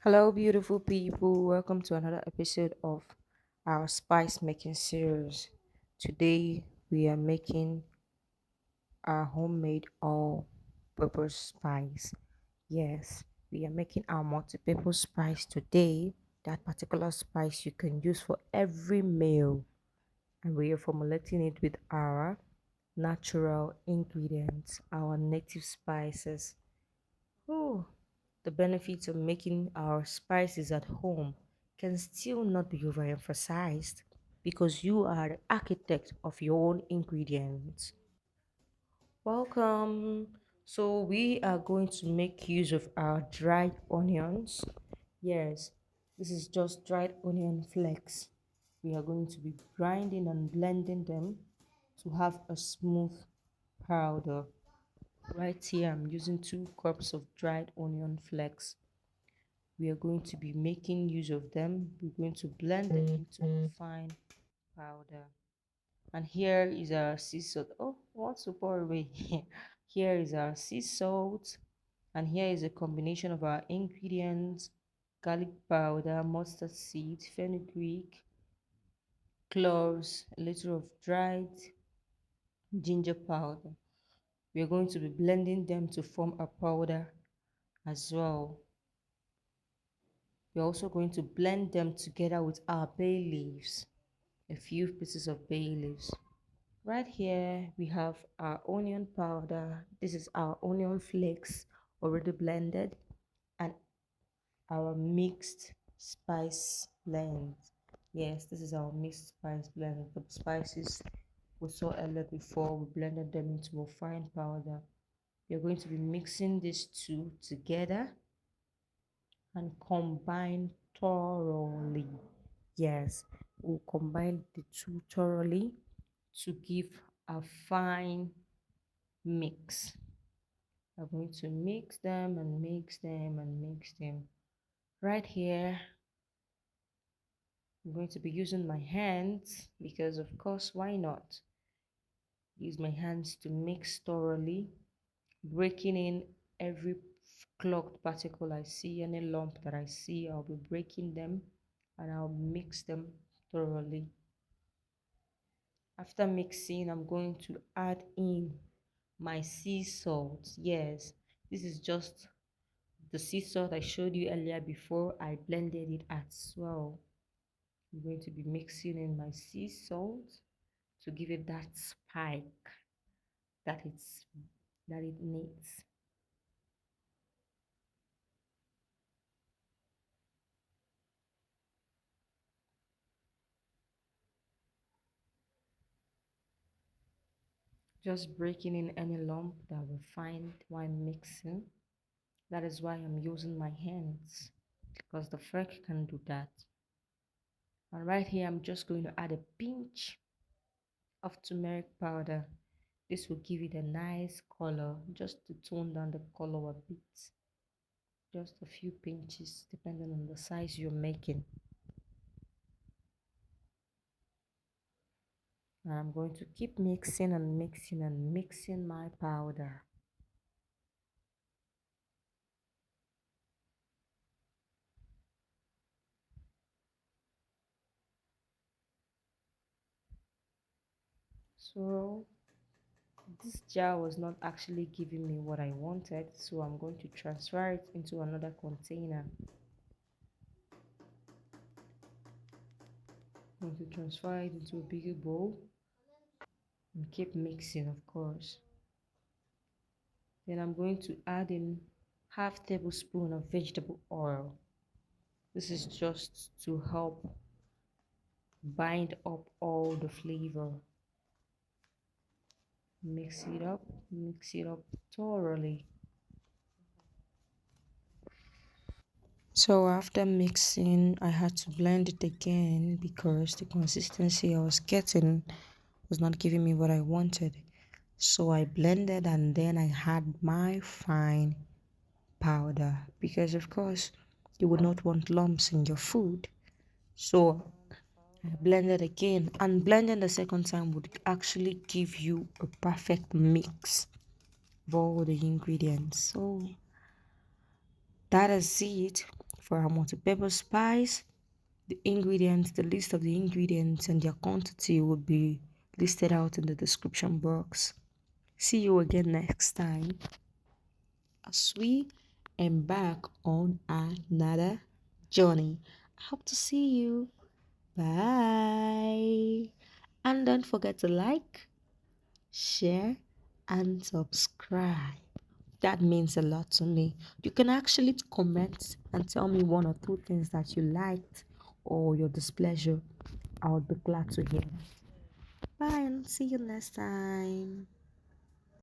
Hello, beautiful people. Welcome to another episode of our spice making series. Today, we are making our homemade all purpose spice. Yes, we are making our multi purpose spice today. That particular spice you can use for every meal, and we are formulating it with our natural ingredients, our native spices. Oh, the benefits of making our spices at home can still not be overemphasized because you are the architect of your own ingredients. Welcome. So, we are going to make use of our dried onions. Yes, this is just dried onion flakes. We are going to be grinding and blending them to have a smooth powder. Right here, I'm using 2 cups of dried onion flakes. We are going to be making use of them. We're going to blend them into a fine powder. And here is our sea salt. Oh, what's to pour away? Here is our sea salt. And here is a combination of our ingredients: garlic powder, mustard seed, fenugreek, cloves, a little of dried ginger powder. We are going to be blending them to form a powder as well. We're also going to blend them together with our bay leaves, a few pieces of bay leaves. Right here, we have our onion powder. This is our onion flakes already blended, and our mixed spice blend. Yes, this is our mixed spice blend. The spices we saw earlier before, we blended them into a fine powder. We're going to be mixing these two together and combine thoroughly. Yes, we'll combine the two thoroughly to give a fine mix. I'm going to mix them and mix them and mix them. Right here, I'm going to be using my hands because, of course, why not? Use my hands to mix thoroughly, breaking in every clogged particle I see, any lump that I see, I'll be breaking them and I'll mix them thoroughly. After mixing, I'm going to add in my sea salt. Yes, this is just the sea salt I showed you earlier before I blended it as well. I'm going to be mixing in my sea salt to give it that spike that it needs. Just breaking in any lump that we find while mixing. That is why I'm using my hands, because the fork can do that. And right here, I'm just going to add a pinch of turmeric powder. This will give it a nice color, just to tone down the color a bit. Just a few pinches, depending on the size you're making. And I'm going to keep mixing and mixing and mixing my powder. So this jar was not actually giving me what I wanted, so I'm going to transfer it into another container. I'm going to transfer it into a bigger bowl and keep mixing, of course. Then I'm going to add in half tablespoon of vegetable oil. This is just to help bind up all the flavor. Mix it up thoroughly. So after mixing, I had to blend it again because the consistency I was getting was not giving me what I wanted. So I blended and then I had my fine powder because, of course, you would not want lumps in your food. So I blended again, and blending the second time would actually give you a perfect mix of all the ingredients. So that is it for our multi-purpose spice. The ingredients, the list of the ingredients and their quantity will be listed out in the description box. See you again next time as we embark on another journey. I hope to see you. Bye. And don't forget to like, share, and subscribe. That means a lot to me. You can actually comment and tell me one or two things that you liked or your displeasure. I would be glad to hear. Bye and see you next time.